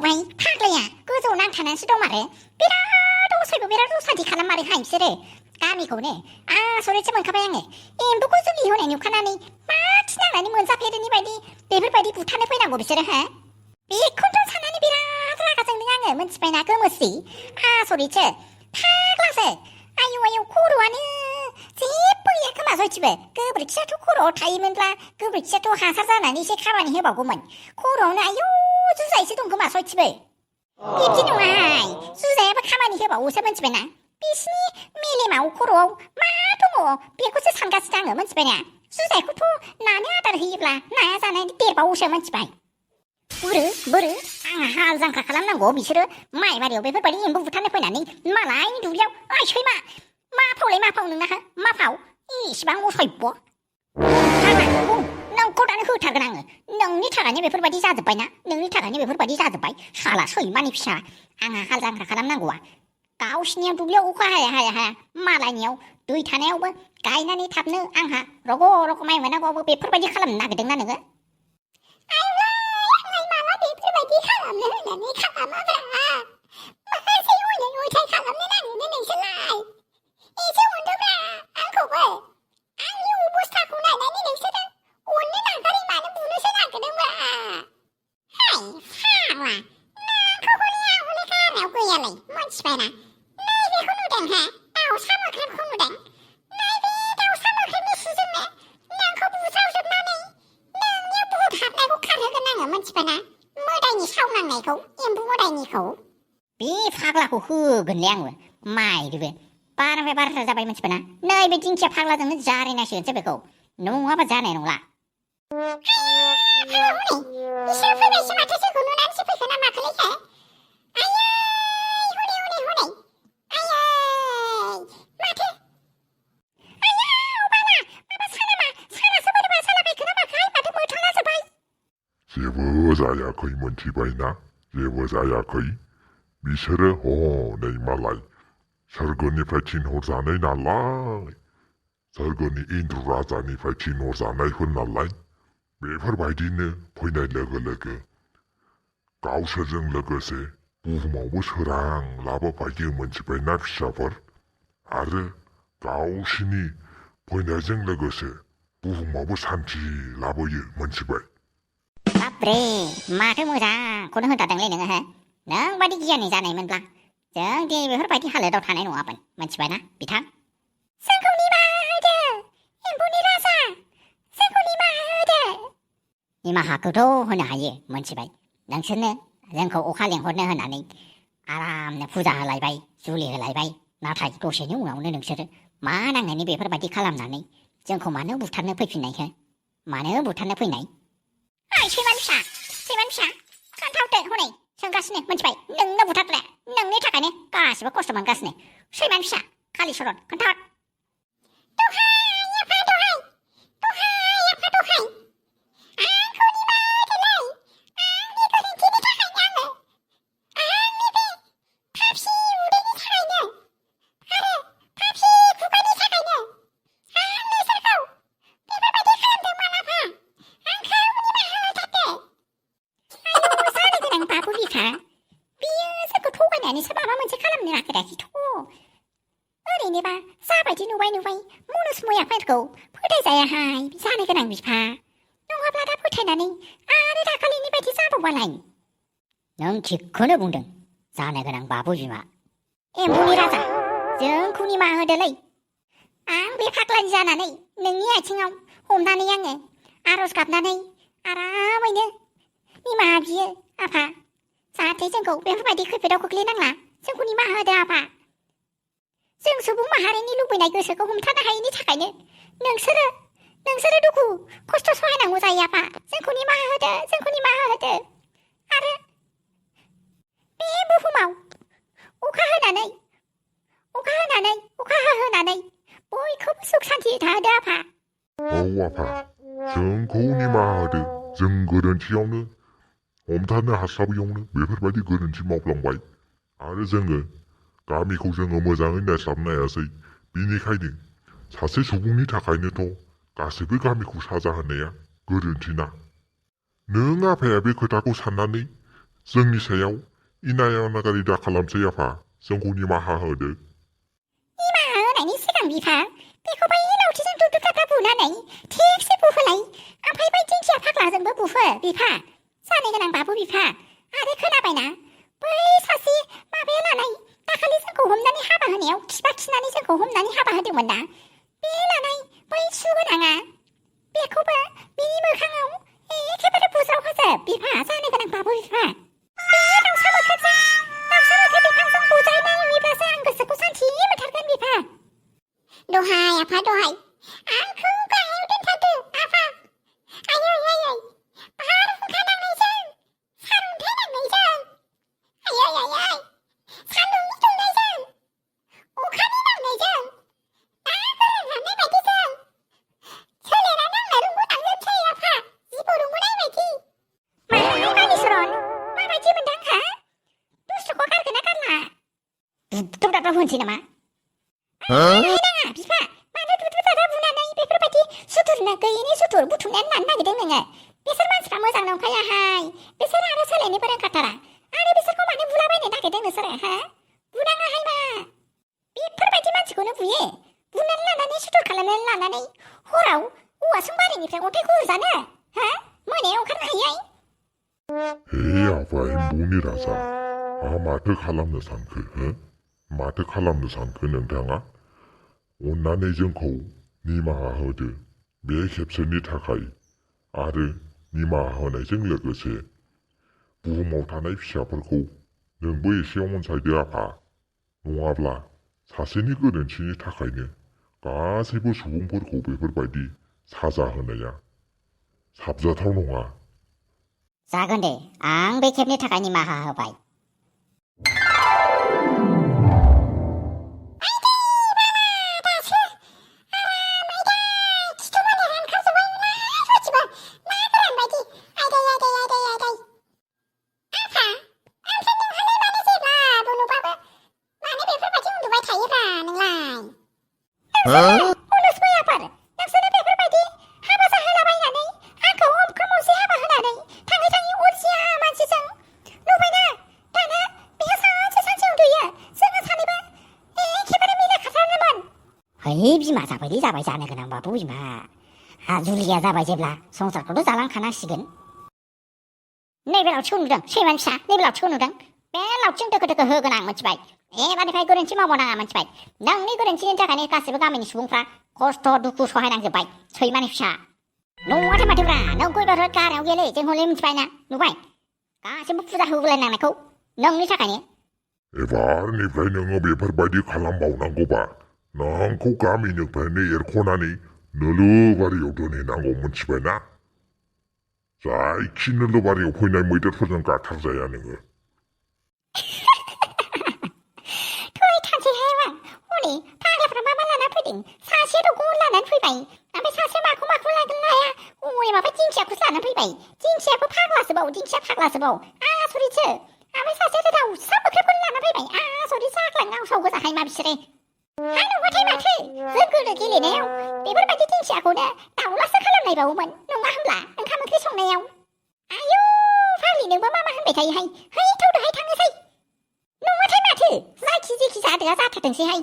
बाय फाग्लाया गोजौआव नांथानानैसो दंमारो बिराद असायबो बिराद असान्थि खालाममारोहाय बिसोरो गामिखौनो आसरितसो मोनखाबाय आङो एम्बुखौ जुलि होनाय नुखानानै माथि नांनानै मोनजाफेरिनि बायदि बेफोरबायदि बुथारनो फैनांगौ बिसोरो हा बेखौथ' साननानै बिराद रागा जोंदों आङो मोनथिबायना गोमोस्रि आसरितसो फाग्लासो आयौ आयौ खर'आनो जेबो गैया खोमा जयथिबो गोबोरखियाथ' खर'आव थायोमोनब्ला गोबोरखियाथ' हासार जानानै एसे खामानि होबावगौमोन खर'आवनो आयौ जुजायसो दं खोमा जयथिबो बिब्दि नङाहाय जुजायाबो खामानि होबावोसो मोनथिबायना बिसिनि मेलेमाव खर'आव मा दङ बेखौसो सानगासिनो आङो मोनथिबायना जुजायखौथ' नानो आदार होयोब्ला नाया जानानै देरबावोसो मोनथिबाय बोरो आंहा हाल जांख्रा खालामनांगौ बिसोरो माइबारियाव बेफोरबायदि एम्बु बुथारनो फैनानै मालायनि दुब्लियाव ओइ सैमा मा फाव नोंना मा फाव इसिबां असभ्य नोंखौ दानो होथारगोन आङो नोंनि थाखायनो बेफोरबायदि जाजोब्बाय साला सैमानि फिसा आंहा हाल जांख्रा खालामनांगौआ गावसिनियाव दुब्लियाव अखा हाया मालायनियाव दै थानायावबो गायनानै थाबनो आंहा रग' रग' माइ मोनांगौआवबो बेफोरबायदि खालामनो नागिरदोंना नोङो बेफोरबायदि खालामनो होननानै खालामाब्रा माखासे उयथाय खालामनो नागिरदों नोंसोरलाय एसे अनदोब्रा आंखौबो आंनि अबस्थाखौ नायनानै नोंसोरो अननो नागारै मानो बुनोसो नागिरदोंब्रा हाय फाग्ला नोंखौ हले गारनायाव गैयालै मोनथिबायना नैबेखौ नुदों हा दाउसा मोख्रेबखौ नुदों नैबे दाउसा मोख्रेबनि सुजोंनो नोंखौ बुज्रावजोबनानै नोंनियाव बुहुत हाबनायखौ खारहोगोन आङो मोनथिबायना मोदायनि सावनांनायखौ एम्बु मोदायनिखौ बे फाग्लाखौ होगोनलै आंबो माइरिबो बारानिफ्राय बाराथार जाबाय मोनथिबायना नैबे दिंखिया फाग्लाजोंनो जारिनांसिगोनसो बेखौ नङाबा जानाय नंला बिसोर फैबायसो माथो जोंखौ नुनानैसो फैखो ना माखोलै जेबो जायाखै मोनथिबायना जेबो जायाखै बिसोरो हनै मालाय सोरगोनिफ्राय थिनहरजानाय नालाय सोरगोनि इन्द्र राजानिफ्राय थिनहरजानायफोर नालाय बेफोरबायदिनो फैनाय लोगो लोगो गावसोरजों लोगोसे बुहुमावबो सोरां लाबोफायो मोनथिबायना फिसाफोर आरो गावसिनि फैनायजों लोगोसे बुहुमावबो सान्थि लाबोयो मोनथिबाय बाब्रे माथो मोजांखौनो होनथारदोंलै नोङो हो नों बायदि गियानि जानायमोनब्ला जों दिनै बेफोरबायदि हालोदाव थानाय नङामोन मोनथिबायना बिथां जोंखौ निमाहा होदो एम्बुनि राजा जोंखौ निमाहा होदो निमाहाखौथ' होनो हायो मोनथिबाय नोंसोरनो जोंखौ अखा लेंहरनो होननानै आरामनो फुजा होलायबाय जुलि होलायबाय नाथाय दसेनि उनावनो नोंसोरो मा नांनायनि बेफोरबायदि खालामनानै जोंखौ मानो बुथारनो फैफिननाय हो मानो बुथारनो फैनाय ओइ सैमान फिसा खोन्थाहरदो हनै सोंगासिनो मोनथिबाय नोंनो बुथारग्रा नोंनि थाखायनो गासिबो खस्थ' मोनगासिनो सैमान फिसा कालिचरन खोन्थाहर माबा मोनसे खालामनो नागिराखैथ' ओरैनोबा जाबायदि नुबाय मुनुस मुयाफोरखौ फोथायजायाहाय जानो गोनां बिफा नङाब्ला दा फोथायनानै आरो दाखालिनि बायदि जाबावबालाय नों थिगखौनो बुंदों जानो गोनां बाबु बिमा एम्बुनि राजा जोंखौ निमाहा होदोलै आं बे फाग्लानि जानानै नोंनि आथिङाव हमनानै आङो आरज गाबनानै आरामैनो निमाहा बियो आफा जाहाथे जोंखौ बेफोरबायदि खैफोदाव खोख्लैनांला जोंखौ निमाहा होदो आफा जों सुबुं माहारिनि लुबैनाय गोसोखौ हमथानो हायैनि थाखायनो नोंसोरो दुखु खस्थ' सहायनांगौ जायो आफा जोंखौ निमाहा होदो आरो बे बुहुमाव अखा हाहोनानै बयखौबो सुख सान्थि थाहोदो आफा औ आफा जोंखौ निमाहा होदो जों गोरोन्थियावनो हमथानो हास्लाबैयावनो बेफोरबायदि गोरोन्थि मावफ्लांबाय आरो जोङो गामिखौ जोङो मोजाङै नायस्लाबनो हायासै बिनिखायनो सासे सुबुंनि थाखायनोथ' गासैबो गामिखौ साजा होनाया गोरोन्थिना नों आफाया बे खोथाखौ साननानै जोंनि सायाव इनाय अनागारि दा खालामसै आफा जोंखौ निमाहा होदो निमाहा होनायनि सिगां बिफा बेखौ बै लावथिजों दुद्रुख्राख्रा बुनानै थिगसे बुहोलाय ओमफ्राय बै दिंखिया फाग्लाजोंबो बुहो बिफा जानो गोनां बाबु बिफा आरो खोनाबायना बै सासे माबाया लानाय दाखालि जोंखौ हमनानै हाबा होनायाव खिबा खिनानै जोंखौ हमनानै हाबा होदोंमोन ना बे लानाय बै सुगोनाङा बेखौबो बिनि मोखाङाव एखेबारे बुज्राव होजोब बिफा जानो गोनां बाबु बिफा बे दाउसा मोख्रेब बिफांजों बुजायना नुयोब्लासो आं गोसोखौ सान्थि मोनथारगोन बिफा दहाय आफा दहाय आंखौ गाहायाव दोनथारदो आफा आयै बारहुंखा नांनायजों सारन्थाइ नांनायजों आयै सान्दुंनि दुंनायजों अखानि नांनायजों ना गोरान राननाय बायदिजों सोलेरा नांना रुंगुनांजोबसै आफा जिबौ रुंगुनाय बायदि मानिसरन माबायदि मोनदों हा दुस्थुखौ गारगोन ना गारला दुद्रुदाद्रा होनसै नामा नाङा बिफा मानो दुद्रुदाद्रा बुनानै बेफोरबायदि सुथुर गैयिनि सुथुर बुथुमनानै लानो नागिरदों नोङो बिसोर मानसिफ्रा मोजां नंखायाहाय बिसोर आरो सोलायनोबो रोंखाथारा आरो बिसोरखौ मानो बुलाबायनो नागिरदों नोंसोरो हा बुनाङाहाय मा बेफोरबायदि मानसिखौनो बुयो बुनानै लानानै सुथुर खालामनानै लानानै हराव औवासुं बारिनिफ्राय अन्थाइ गुरजानो हा मोनायाव ओंखारनो हायै हे आफा एम्बुनि राजा माथो खालामनो सानखो हो माथो खालामनो सानखो नोंथाङा अन्नानै जोंखौ निमाहा होदो बे खेबसेनि थाखाय आरो निमाहा होनायजों लोगोसे बुहुमाव थानाय फिसाफोरखौ नोंबो एसे अनसायदो आफा नङाब्ला सासेनि गोरोन्थिनि थाखायनो गासैबो सुबुंफोरखौ बेफोरबायदि साजा होनाया साबजाथाव नङा जागोन दे आं बे खेबनि थाखाय निमाहा होबाय बिमा जाबायलै जाबाय जानो गोनां बाबु बिमा जुलिया जाबाय जेब्ला संसारखौथ' जालांखानांसिगोन नैबे लावथिखौ नुदों सैमानि फिसा नैबे लावथिखौ नुदों बे लावथिजों दोखो दोखो होगोन आं मिथिबाय एबारनिफ्राय गोरोन्थि मावबावनाङा मिथिबाय नोंनि गोरोन्थिनि थाखायनो गासिबो गामिनि सुबुंफ्रा खस्थ' दुखु सहायनांजोब्बाय सैमानि फिसा नङाथाय माथोब्रा नों गयबार गारायाव गेले जों हले मिथिबाय ना नुबाय गासिबो फुजा होबोलायनांनायखौ नोंनि थाखायनो एबारनिफ्राय नोङो बेफोरबायदि खालामबावनांगौबा नोंखौ गामिनिफ्रायनो एरख'नानै नोलोबारियाव दोनहैनांगौ मिथिबायना जायखि नोलोबारियाव फैनाय मैदेरफोरजों गाथारजाया नोङो थै थांसैहाय मा हनै फाग्लाफ्रा मा लाना फैदों सासेयाथ' गन लानानै फैबाय ओमफ्राय सासे माखौ लागोन लाया माबा दिंखियाखौसो लानानै फैबाय दिंखियाबो फाग्लासोबाव दिंखिया फाग्लासोबाव आसरितसो ओमफ्राय सासेयाथ' दाउसा मोख्रेबखौनो लाना फैबाय आसरित जाख्लां आवसाव गोजाहाय मा बिसोरो नङाथाय माथो जों गोदो गेलेनायाव बेफोरबायदि दिंखियाखौनो दाउलासो खालामनायबावोमोन नङा होमब्ला ओंखाम ओंख्रि संनायाव आयौ फाग्लि नोंबो मा होनबाय थायोहाय है थौदोहाय थांनोसै नङाथाय माथो जायखि जेखि जादोआ जाथारथोंसैहाय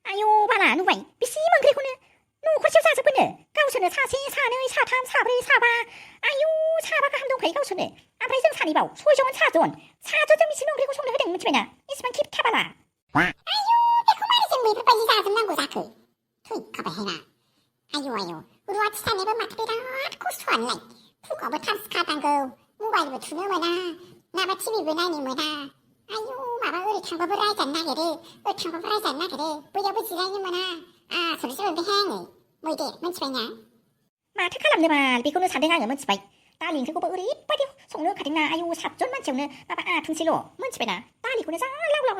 आयौ बाला नुबाय बेसे मोनग्रिखौनो न'खरसेयाव जाजोबोनो गावसोरनो सासे सानै साथाम साब्रै साबा आयौ साबा गाहाम दंखायो गावसोरनो ओमफ्राय जों सानैबाव सयजन साजों बिसोरनो ओंख्रिखौ संनो होदों मिथिबायना इसिबां खेबथाबाला आयौ बेखौ मारै जों बेफोरबायदि जाजोबनांगौ जाखो थैखाबायहायना आयौ रुवाथि थानायबो माथो बिराद खस्थ'आनोलाय फुङावबो थाब सिखारनांगौ मबाइलबो थुनो मोना माबा टिभिबो नायनो मोना आयौ माबा ओरै थांबाबो रायजानो नागिरो ओरै थांबाबो रायजानो नागिरो बैयावबो जिरायनो मोना आसरितसो मोनबायहाय आङो मैदेर मिथिबायना माथो खालामनो बाल बेखौनो सानदों आङो मिथिबाय दालि ओंख्रिखौबो ओरैबायदि संनो होखादोंना आयौ 7 जन मानसियावनो माबा आथुमसेल' मिथिबायना दालिखौनो जा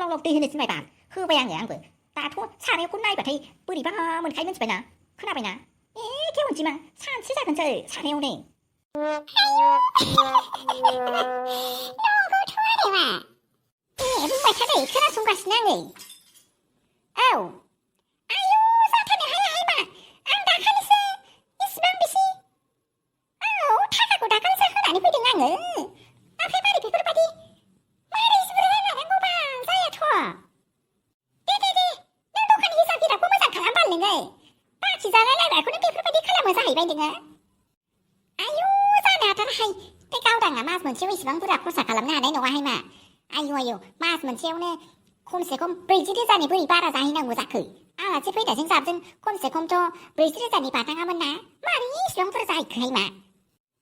लाव दै होनो थिनबाय बाल होबाय आंबो दाथ' सारायावखौ नायबाथाय बोरैबा मोनखायो मिथिबायना खोनाबायना एखे अनजिमा सानसे जागोनसो सारायावनो नंगौथ' आरो मा बुंबाय थादो खोनासंगासिनो आङो औ आयौ जाथारनो हायाहाय मा आं दाखालिसो इसिबां बेसे औ थाखाखौ दाखालिसो होनानै आङो ओमफ्राय मारै बेफोरबायदि मारै जिरायना लानांगौबा जायाथ' दे नों दखाननि हिसाब खिथाबखौ मोजां खालामबाल नोङो बाखि जानाय लोंनायखौनो बेफोरबायदि खालामो जाहैबाय नोङो आयु जानो हाथाराहाय बे गावदाङा मास मोनसेयाव इसेबां बुरजा खरसा खालामनो हानाय नङाहाय मा आयु मास मोनसेयावनो खमसे खम 40,000नि बोरै बारा जाहैनांगौ जाखो आलासि फैनायजों जाबजों खमसे खमथ' 40,000नि बारनाङामोन ना मारै इसेबां बुरजा जाहैखोहाय मा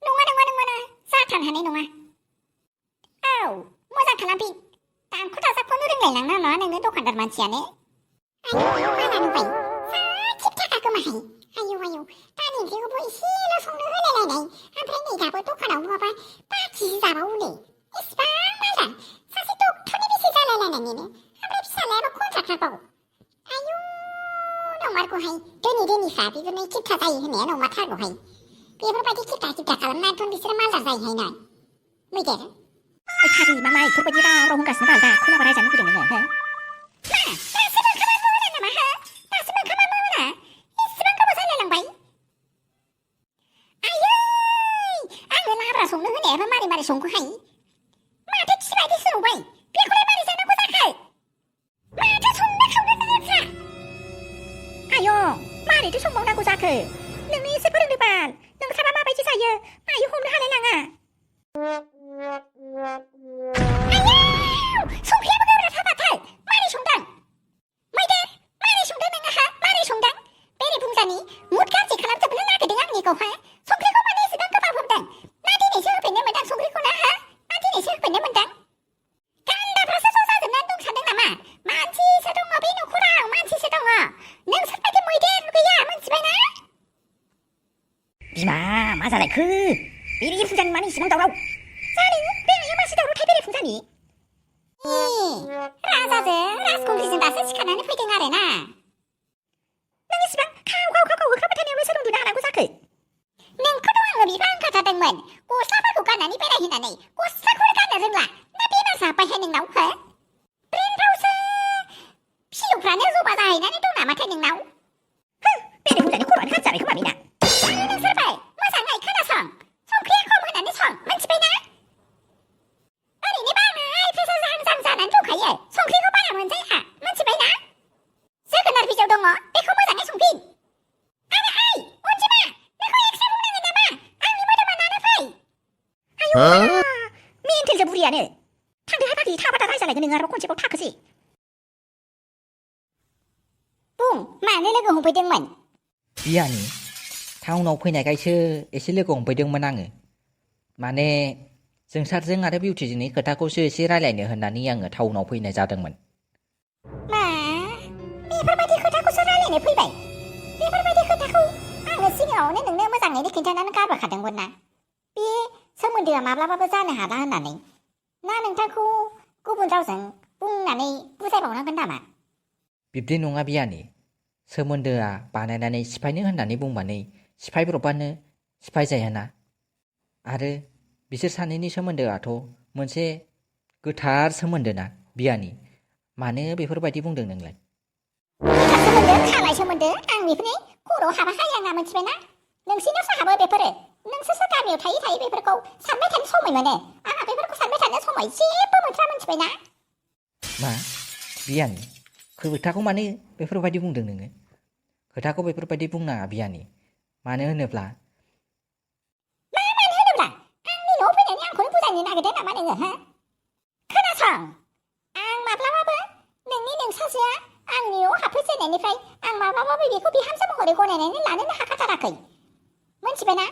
नङा जाथारनो हानाय नङा औ मोजां खालामफिन दानख' दाजाबखौनो रोंलायलांना नङा नोङो दखानदार मानसियानो आयु आंना नुबाय जा थिक थाखा गोमाहाय आयु दानि ओंख्रिखौबो एसेल' संनो होलायलायनाय ओमफ्राय नै दाबो दखानाव बहाबा बाखि जाबावो नै इसिबां मालदा सासे डक्टरनि बिसि जालायलायनायनिनो ओमफ्राय फिसालायाबो कन्ट्राक्टरबाव आयु नंमारगौहाय धोनिफ्रा बेफोरनो खिथा जायो होननाया नंमारथारगौहाय बेफोरबायदि खिथा खालामनानैथ' बिसोरो मालदार जायोहाय ना मैदेर फाग्लि मा बेफोरबायदि राव होनगासिनो बाल दा खोनाबा रायजानो लुगैदों नोङो मा दासिम ओंखामानो मोना नामा हो दासिम ओंखामानो मोना इसेबां गोबाव जालायलांबाय आयै आंनो लाब्रा संनो होनायाबो मारै संखोहाय माथो खिबायदि संबाय बेखौलाय मारै जानांगौ जाखो माथो संनो खावनो रोङाफ्रा आय' मारैथो संबावनांगौ जाखो नोंनो एसे फोरोंदो बाल नोंस्राबा माबायदि जायो मायो हमनो हालाय लाङा आयौ संख्रियाबो गोब्राब हाबाथाय मारै संदों मैदेर मारै संदों नोंहा मारै संदों बेरे बुंजानि मुद गाज्रि खालामजोबनो नागिरदों आंनिखौ हा संख्रिखौ मानो एसेबां गोबाब होदों ना दिनैसो होफिननो मोनदों संख्रिखौ ना हा ना दिनैसो होफिननो मोनदों गान्दाफ्रासो ज' जाजोबनानै दं सानदों नामा मानसिसो दङ बे न'खराव मानसिसो दङ नोंसोरबायदि मैदेर गैया मोनथिबायना बिमा मा जालायखो बेरे फुजानि मानो इसेबां दावराव जानो बे आइया मासे दावरावथाय बेरे फुजानि राजाजों राजकुंग्रिजों दासो सिखारनानै फैदों आरो ना नों इसेबां खाव होखाबाय थानायावलाय सोर उन्दुनो हानांगौ जाखो नोंखौथ' आङो बिफा होनखाथारदोंमोन गस्लाफोरखौ गाननानै बेराय होननानै गस्लाखौनो गाननो रोंला ना बेमार जाबायहाय नोंनाव हो ब्रेनफ्रावसो फिलौफ्रानो जमा जाहैनानै दं नामाथाय नोंनाव बेरे फुजानि खर'आनो गाज्रि जाबाय खोमा बेना नोंसोरबाय मोजाङै खोनासं संख्रिया खम होनानै सं मोनथिबायना ओरैनो बाङाय प्रेसार जाहां जानानै दंखायो संख्रिखौ बारा मोनजाया मोनथिबायना जोगोनार बिजौ दङ बेखौ मोजाङै संफिन आरो अनजिमा बेखौ एक्सट्रा बुंनांगोन नामा आंनि मोदोमा नानो फै आयु मेन्टेलसो बुरियानो थांदोहाय बाखि थाबादा रायजालायगोन नोङो आरो खनसेबाव थाखोसै बुं मानो लोगो हमफैदोंमोन बियानि टाउनाव फैनायखायसो एसे लोगो हमफैदोंमोन आङो माने जोंसारजों आरो बिउटिजोंनि खोथाखौसो एसे रायलायनो होननानै आङो टाउनाव फैनाय जादोंमोन मा बेफोरबायदि खोथाखौसो रायलायनो फैबाय बेफोरबायदि खोथाखौ आङो सिगाङावनो नोंनो मोजाङैनो खिन्थानानै गारबोखादोंमोन ना बे सोमोन्दोआ माब्लाबाबो जानो हाला होननानै ना नोंथांखौ गुबुन रावजों बुंनानै बुजायबावनांगोन नामा बिब्दि नङा बियानि सोमोन्दोआ बानायनानै सिफायनो होननानै बुंबानो सिफायब्रबबानो सिफाय जायाना आरो बिसोर सानैनि सोमोन्दोआथ' मोनसे गोथार सोमोन्दो ना बियानि मानो बेफोरबायदि बुंदों नोंलाय सोमोन्दो खालाय सोमोन्दो आं बेफोरनि खर'आव हाबाखाय आंना मोनथिबायना नोंसिनावसो हाबो बेफोरो नोंसोरसो गामियाव थायै बेफोरखौ सानबाय थानो समय मोनो आंहा बेफोरखौ सानबाय थानो समय जेबो मोनथ्रा मोनथिबायना मा बियानि खोथाखौ मानो बेफोरबायदि बुंदों नोङो खोथाखौ बेफोरबायदि बुंनाङा बियानि मानो होनोब्ला आंनि न'आव फैनानै आंखौनो बुजायनो नागिरदों नामा नोङो हा खोनासं आं माब्लाबाबो नोंनि नोंसाजोआ आंनि न'आव हाबफैजेननायनिफ्राय आं माब्लाबाबो बेखौ बिहामजो महरै गनायनानै लानोनो हाखाथाराखै मोनथिबायना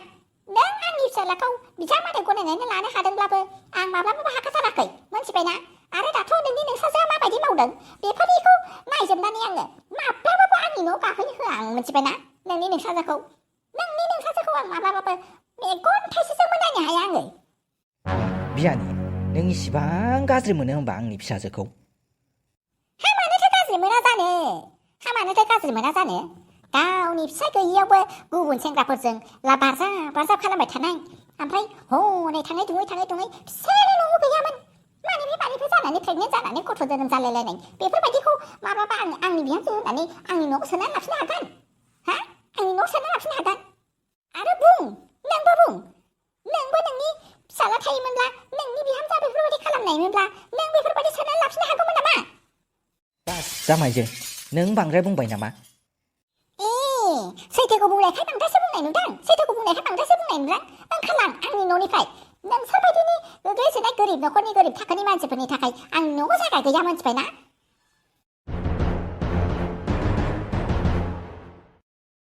नों आंनि फिसाज्लाखौ बिजामादै गनायनानै लानो हादोंब्लाबो आं माब्लाबाबो हाखाथाराखै मोनथिबायना आरो दाथ' नोंनि नोंसाजोआ माबायदि मावदों बेफोरनिखौ नायजोबनानै आङो माब्लाबाबो आंनि न'आव गाखोनो होआ आं मोनथिबायना नोंनि नोंसाजोखौ आं माब्लाबाबो मेगन थाइसेजोंबो नायनो हाया आङो बियानि नों इसिबां गाज्रि मोनो होनबा आंनि फिसाजोखौ मानोथो गाज्रि मोना जानो गावनि फिसाय गैयियावबो गुबुन सेंग्राफोरजों बारजाब खालामबाय थानाय ओमफ्राय हनै थाङै थुङै फिसायानो न'आव गैयामोन मानिफ्राय जानानै प्रेगनेन्ट जानानै गथ' जोनोम जालायलायनाय बेफोरबायदिखौ माबाबा आंनि बिहामजो होननानै आंनि न'आव सोनानै लाफिननो हागोन आंनि न'आव सोनानै लाफिननो हागोन आरो नोंबो नोंनि फिसाला थायोमोनब्ला नोंनि बिहामजोआ बेफोरबायदि खालामनायमोनब्ला नों बेफोरबायदि सोनानै लाफिननो हागौमोन नामा? बास जामायजो नों बांद्राय बुंबाय नामा? सैथोखौ बुंनायखाय बांद्रायसो बुंनाय नुदों। सैथोखौ बुंनायखाय बांद्रायसो बुंनाय नुदों। ओंखारलां आंनि न'निफ्राय। नोंसोरबायदिनि गोग्लैसोनाय गोरिब न'खरनि गोरिब थाखोनि मानसिफोरनि थाखाय आंनि न'आव जायगा गैया मोनथिबायना?